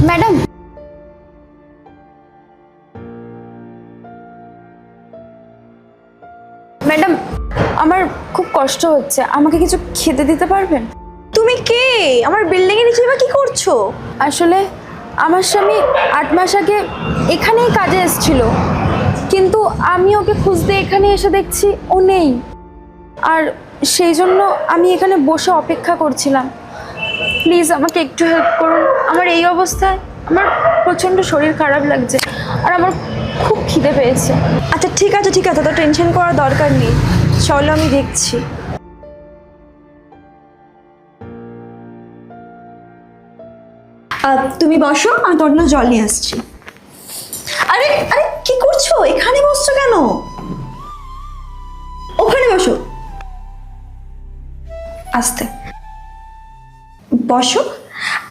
Madam, madam আমার খুব কষ্ট হচ্ছে, আমাকে কিছু খেতে দিতে পারবেন? তুমি কে? আমার বিল্ডিং এর নিচে বা কি করছো? আসলে আমার স্বামী 8 মাস আগে এখানেই কাজে এসেছিল, কিন্তু আমি ওকে খুঁজতে এখানে এসে দেখছি ও নেই, আর সেই জন্য আমি এখানে বসে অপেক্ষা করছিলাম। প্লিজ আমাকে একটু হেল্প করুন। আমার এই অবস্থায় আমার প্রচণ্ড শরীর খারাপ লাগছে, আর আমার খুব খিদে পেয়েছে। আচ্ছা ঠিক আছে ঠিক আছে, তো টেনশন করার দরকার নেই, চলো আমি দেখছি। তুমি বসো, আমি তোমার জন্য জল নিয়ে আসছি। আরে আরে কি করছো? এখানে বসছো কেন? ওখানে বসো, আস্তে বসো।